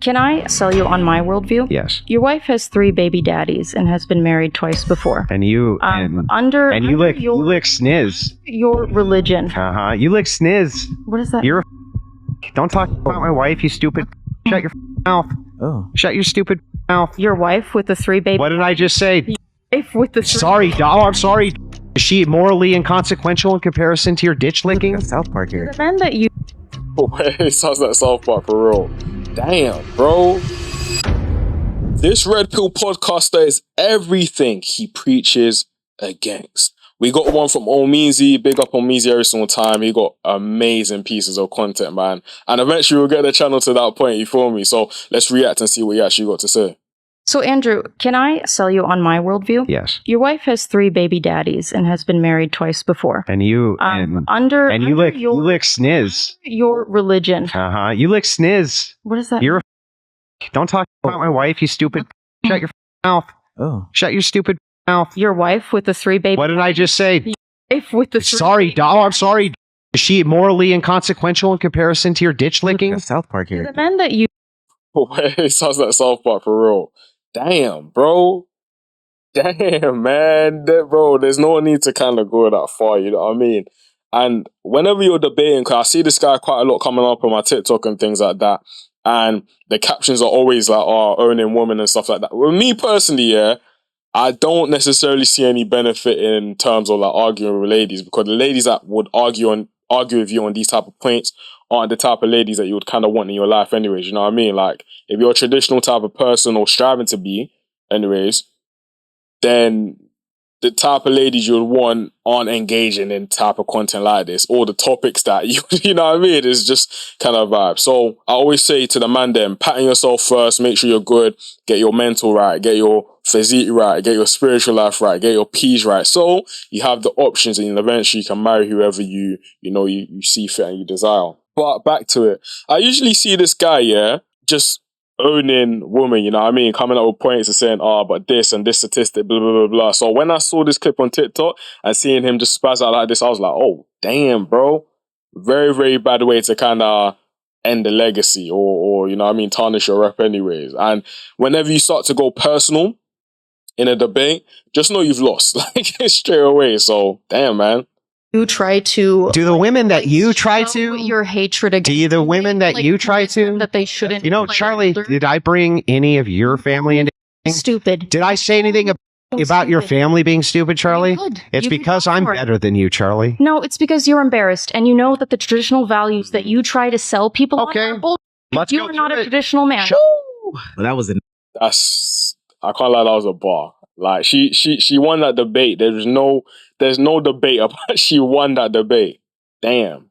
Can I sell you on my worldview? Yes. Your wife has 3 baby daddies and has been married twice before. And you you lick sniz. Your religion. You lick sniz. What is that? You're don't talk about my wife, you stupid. Shut your mouth. Oh. Shut your stupid mouth. Your wife with the 3 baby. What did I just say? Your wife with the 3. Sorry, I'm sorry. Is she morally inconsequential in comparison to your ditch licking? South Park here. The men that you. It sounds like South Park for real. Damn, bro. This Red Pill podcaster is everything he preaches against. We got one from Omizi. Big up Omizi every single time. He got amazing pieces of content, man. And eventually we'll get the channel to that point, you feel me? So let's react and see what he actually got to say. So Andrew, can I sell you on my worldview? Yes. Your wife has 3 baby daddies and has been married twice before. And you you lick sniz. Your religion. You lick sniz. What is that? You're don't talk about my wife, you stupid. Shut your mouth. Oh. Shut your stupid mouth. Your wife with the 3 baby. What did I just say? Your wife with the 3. Sorry, I'm sorry. Is she morally inconsequential in comparison to your ditch licking? South Park here. The men that you. It sounds like South Park for real. Damn, bro. Damn, man. Bro, there's no need to kind of go that far, you know what I mean? And whenever you're debating, because I see this guy quite a lot coming up on my TikTok and things like that, and the captions are always like, oh, owning women and stuff like that. With me personally, yeah, I don't necessarily see any benefit in terms of like arguing with ladies, because the ladies that would argue with you on these type of points aren't the type of ladies that you would kind of want in your life anyways, you know what I mean? Like, if you're a traditional type of person or striving to be anyways, then the type of ladies you would want aren't engaging in type of content like this, or the topics that you know what I mean? It's just kind of vibe. So I always say to the man then, pattern yourself first, make sure you're good, get your mental right, get your physique right, get your spiritual life right, get your peace right. So you have the options and eventually you can marry whoever you see fit and you desire. But back to it. I usually see this guy, yeah, just owning women, you know what I mean? Coming up with points and saying, but this and this statistic, blah, blah, blah, blah. So when I saw this clip on TikTok and seeing him just spaz out like this, I was like, oh, damn, bro. Very, very bad way to kind of end the legacy or, you know what I mean, tarnish your rep anyways. And whenever you start to go personal in a debate, just know you've lost, like, straight away. So, damn, man. You try to. Do the women that you try to? Your hatred against. Do the women that you try to? That they shouldn't. You know, Charlie, did I bring any of your family into anything? Stupid. Did I say anything about your family being stupid, Charlie? It's You because I'm better than you, Charlie. No, it's because you're embarrassed and you know that the traditional values that you try to sell people on are bullshit. Let's You go are not through a it. traditional man. Well, that was I can't lie, that was a bar. Like, she won that debate. There's no debate about she won that debate. Damn.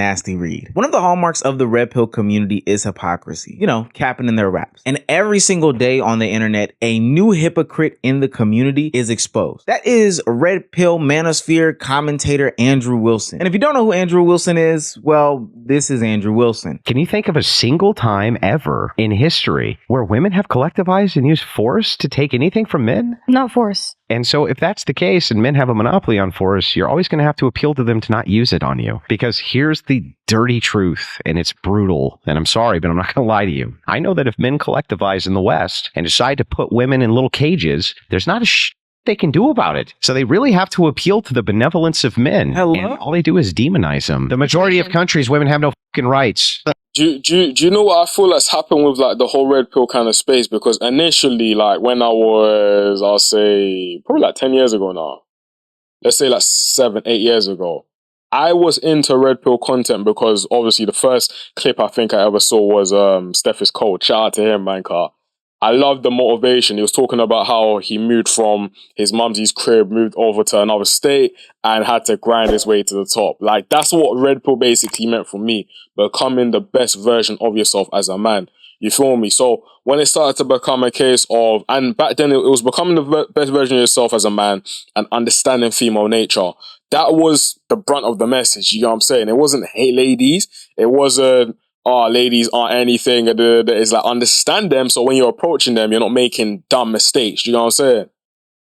nasty read. One of the hallmarks of the red pill community is hypocrisy, you know, capping in their raps. And every single day on the internet, a new hypocrite in the community is exposed. That is red pill manosphere commentator Andrew Wilson. And if you don't know who Andrew Wilson is, well, this is Andrew Wilson. Can you think of a single time ever in history where women have collectivized and used force to take anything from men? Not force. And so if that's the case and men have a monopoly on force, you're always going to have to appeal to them to not use it on you. Because here's the dirty truth, and it's brutal, and I'm sorry, but I'm not going to lie to you. I know that if men collectivize in the West and decide to put women in little cages, there's not a they can do about it. So they really have to appeal to the benevolence of men. Hello? And all they do is demonize them. The majority of countries, women have no fucking rights. Do you know what I feel that's happened with like the whole red pill kind of space? Because initially, like when I was, I'll say probably like 10 years ago now, let's say like 7, 8 years ago, I was into red pill content because obviously the first clip I think I ever saw was Steph is Cold. Shout out to him, man, car. I loved the motivation. He was talking about how he moved from his mumsy's crib, moved over to another state, and had to grind his way to the top. Like, that's what red pill basically meant for me. Becoming the best version of yourself as a man. You feel me? So when it started to become a case of, and back then it was becoming the best version of yourself as a man and understanding female nature. That was the brunt of the message. You know what I'm saying? It wasn't hate ladies. It wasn't, ladies aren't anything. It's like, understand them, so when you're approaching them, you're not making dumb mistakes. You know what I'm saying?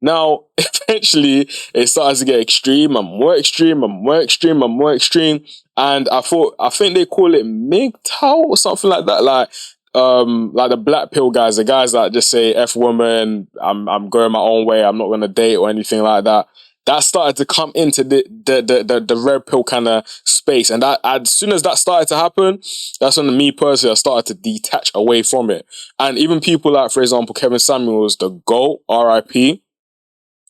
Now, eventually, it starts to get extreme and more extreme and more extreme and more extreme. And I think they call it MGTOW or something like that. Like, like the black pill guys, the guys that just say F woman, I'm going my own way, I'm not gonna date or anything like that. That started to come into the red pill kind of space. And that as soon as that started to happen, that's when me personally I started to detach away from it. And even people like, for example, Kevin Samuels, the GOAT, RIP,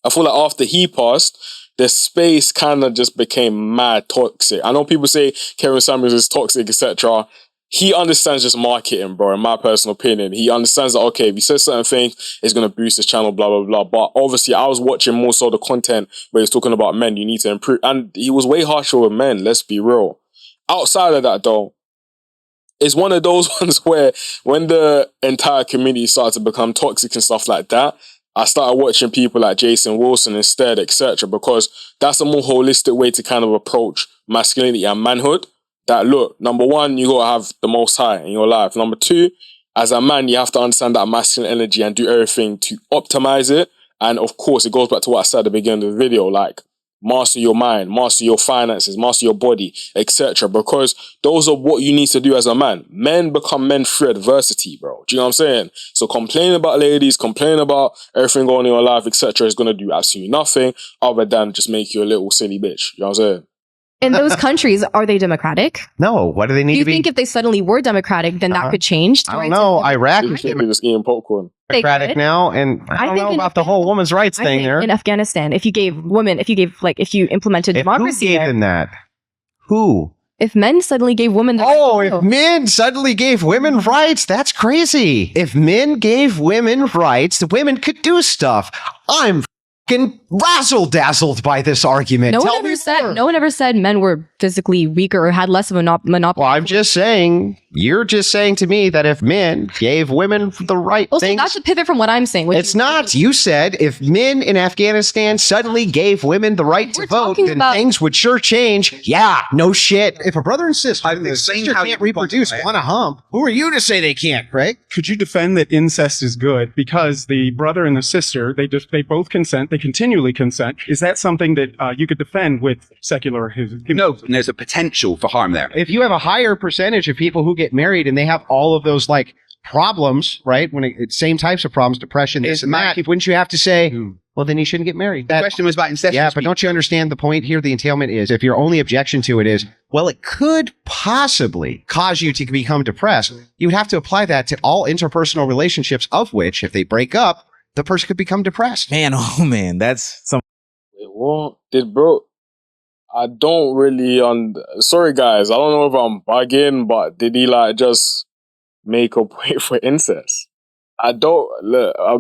I feel like after he passed, the space kind of just became mad toxic. I know people say Kevin Samuels is toxic, etc. He understands just marketing, bro, in my personal opinion. He understands that, okay, if he says certain things, it's going to boost his channel, blah, blah, blah. But obviously, I was watching more so the content where he's talking about men, you need to improve. And he was way harsher with men, let's be real. Outside of that, though, it's one of those ones where when the entire community started to become toxic and stuff like that, I started watching people like Jason Wilson instead, etc. Because that's a more holistic way to kind of approach masculinity and manhood. That look, number one, you gotta have the most high in your life. Number two, as a man, you have to understand that masculine energy and do everything to optimize it. And of course, it goes back to what I said at the beginning of the video, like master your mind, master your finances, master your body, etc. Because those are what you need to do as a man. Men become men through adversity, bro. Do you know what I'm saying? So complaining about ladies, complaining about everything going on in your life, etc. is gonna do absolutely nothing other than just make you a little silly bitch. You know what I'm saying? In those countries, are they democratic? No, what do they need Do you to be? think if they suddenly were democratic, then that could change? I don't know. Iraq You is should be just eating popcorn. democratic now, and I don't know about the whole women's rights thing there. In Afghanistan, if you implemented If democracy who gave there, them that? Who? if men suddenly gave women the Oh, right to if vote. men suddenly gave women rights, that's crazy. If men gave women rights, the women could do stuff. I'm fucking razzle-dazzled by this argument. No Tell one me ever more. said. No one ever said men were physically weaker or had less of a monopoly. Well, I'm just saying, you're just saying to me that if men gave women the right Also, things... that's a pivot from what I'm saying. Which It's is- not. You said if men in Afghanistan suddenly gave women the right to We're vote, talking then about- things would sure change. Yeah, no shit. If a brother and sister, I've the explained sister how can't you reproduce, quantify it. want to hump, who are you to say they can't, Craig? Could you defend that incest is good because the brother and the sister they both consent, they continually consent? Is that something that you could defend with secular? No, and there's a potential for harm there. If you have a higher percentage of people who get married and they have all of those like problems, right? When it's same types of problems, depression, this and that, wouldn't you have to say, well, then you shouldn't get married? The question was about incest. Yeah, but don't you understand the point here? The entailment is, if your only objection to it is, well, it could possibly cause you to become depressed, you would have to apply that to all interpersonal relationships, of which, if they break up, the person could become depressed. Man, oh man, that's some. Wait, what? I don't really sorry guys, I don't know if I'm bugging, but did he like just make a point for incest? I'm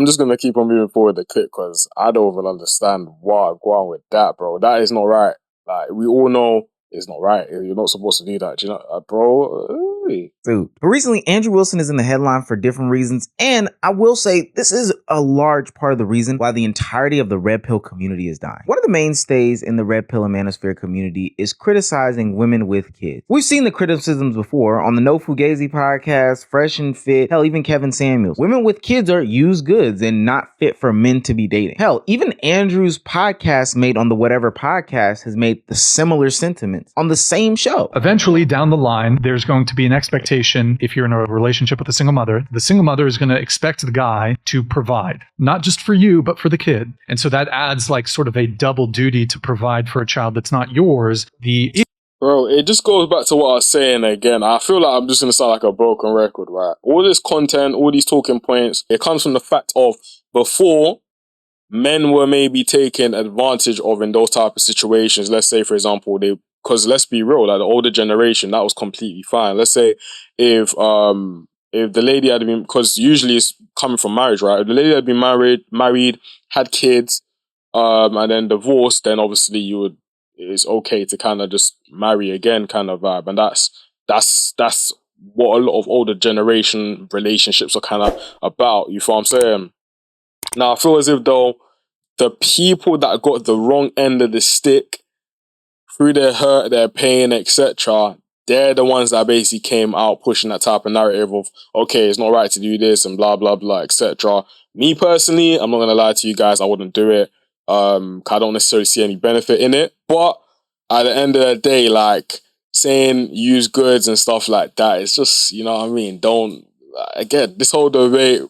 just gonna keep on moving forward the clip because I don't even understand why I'm going with that, bro. That is not right. Like, we all know it's not right. You're not supposed to do that. Do you know, bro? Hey. Dude. But recently, Andrew Wilson is in the headline for different reasons, and I will say this is a large part of the reason why the entirety of the red pill community is dying. One of the mainstays in the red pill and manosphere community is criticizing women with kids. We've seen the criticisms before on the No Fugazi podcast, Fresh and Fit, hell, even Kevin Samuels. Women with kids are used goods and not fit for men to be dating. Hell, even Andrew's podcast made on the Whatever podcast has made the similar sentiments on the same show. Eventually, down the line, there's going to be an expectation, if you're in a relationship with a single mother, the single mother is going to expect the guy to provide, not just for you, but for the kid. And so that adds like sort of a double duty to provide for a child that's not yours. Bro, it just goes back to what I was saying again. I feel like I'm just going to sound like a broken record, right? All this content, all these talking points, it comes from the fact of before, men were maybe taken advantage of in those type of situations. Let's say, for example, because let's be real, like the older generation, that was completely fine. Let's say if the lady had been, because usually it's coming from marriage, right? If the lady had been married, had kids, and then divorced, then obviously it's okay to kind of just marry again kind of vibe. And that's what a lot of older generation relationships are kind of about. You feel what I'm saying? Now, I feel as if though the people that got the wrong end of the stick through their hurt, their pain, etc., they're the ones that basically came out pushing that type of narrative of, okay, it's not right to do this and blah, blah, blah, etc. Me personally, I'm not going to lie to you guys, I wouldn't do it. I don't necessarily see any benefit in it. But at the end of the day, like, saying use goods and stuff like that, it's just, you know what I mean? Don't again, this whole debate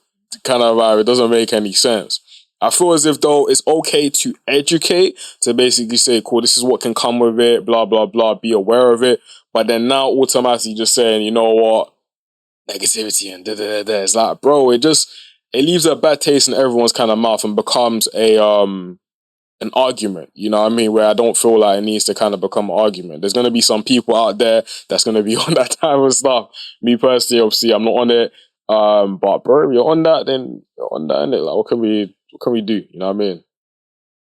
kind of it doesn't make any sense. I feel as if though it's okay to educate, to basically say, cool, this is what can come with it, blah, blah, blah, be aware of it. But then now automatically just saying, you know what, negativity and da-da-da-da. It's like, bro, it leaves a bad taste in everyone's kind of mouth and becomes an argument, you know what I mean? Where I don't feel like it needs to kind of become an argument. There's going to be some people out there that's going to be on that type of stuff. Me personally, obviously, I'm not on it. But bro, if you're on that, then you're on that, innit? Like, what can we do? You know what I mean?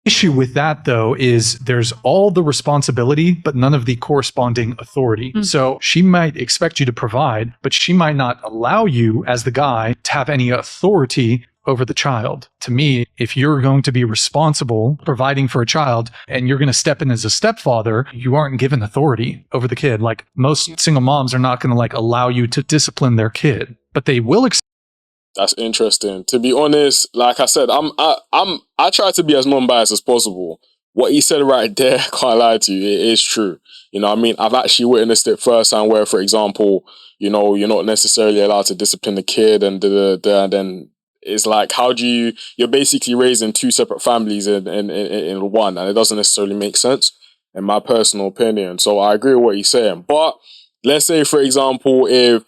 Issue with that, though, is there's all the responsibility, but none of the corresponding authority. So she might expect you to provide, but she might not allow you as the guy to have any authority over the child. To me, if you're going to be responsible providing for a child and you're going to step in as a stepfather, you aren't given authority over the kid. Like most single moms are not going to like allow you to discipline their kid, but they will That's interesting. To be honest, like I said, I try to be as non-biased as possible. What he said right there, I can't lie to you, it is true. You know what I mean? I've actually witnessed it firsthand where, for example, you know, you're not necessarily allowed to discipline the kid and and then it's like, you're basically raising two separate families in one, and it doesn't necessarily make sense, in my personal opinion. So I agree with what he's saying. But let's say, for example, if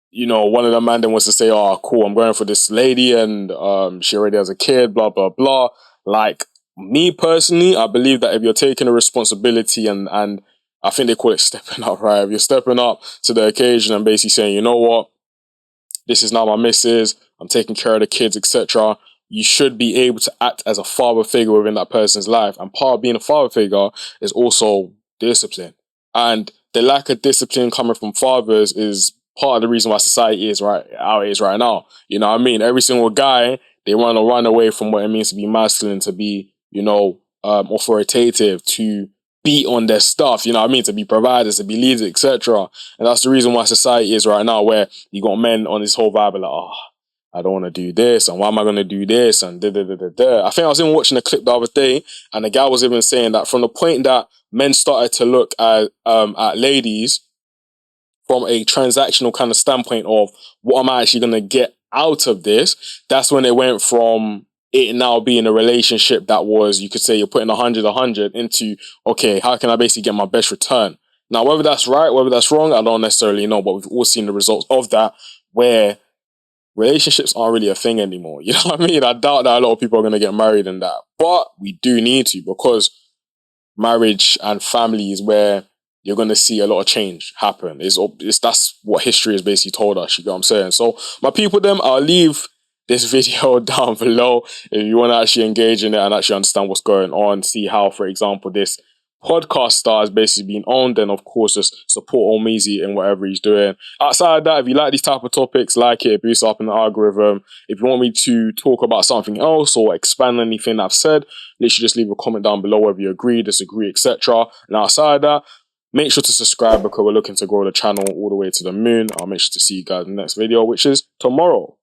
you know, one of the man then was to say, oh, cool, I'm going for this lady and she already has a kid, blah, blah, blah. Like, me personally, I believe that if you're taking a responsibility and I think they call it stepping up, right? If you're stepping up to the occasion and basically saying, you know what, this is now my missus, I'm taking care of the kids, etc., you should be able to act as a father figure within that person's life. And part of being a father figure is also discipline. And the lack of discipline coming from fathers is part of the reason why society is right now. You know what I mean? Every single guy, they want to run away from what it means to be masculine, to be, you know, authoritative, to be on their stuff, you know what I mean? To be providers, to be leaders, etc. And that's the reason why society is right now, where you got men on this whole vibe of like, oh, I don't want to do this, and why am I going to do this, and da-da-da-da-da. I think I was even watching a clip the other day, and the guy was even saying that from the point that men started to look at ladies from a transactional kind of standpoint of what am I actually going to get out of this, that's when it went from it now being a relationship that was, you could say you're putting 100 into, okay, how can I basically get my best return? Now, whether that's right, whether that's wrong, I don't necessarily know, but we've all seen the results of that, where relationships aren't really a thing anymore. You know what I mean? I doubt that a lot of people are going to get married in that, but we do need to, because marriage and family is where you're going to see a lot of change happen. That's what history has basically told us, you get what I'm saying? So, my people, I'll leave this video down below if you want to actually engage in it and actually understand what's going on, see how, for example, this podcast star is basically being owned, then of course just support Omizi in whatever he's doing. Outside of that, if you like these type of topics, like it boosts up in the algorithm. If you want me to talk about something else or expand on anything I've said, literally just leave a comment down below whether you agree, disagree, etc. And outside of that, make sure to subscribe, because we're looking to grow the channel all the way to the moon. I'll make sure to see you guys in the next video, which is tomorrow.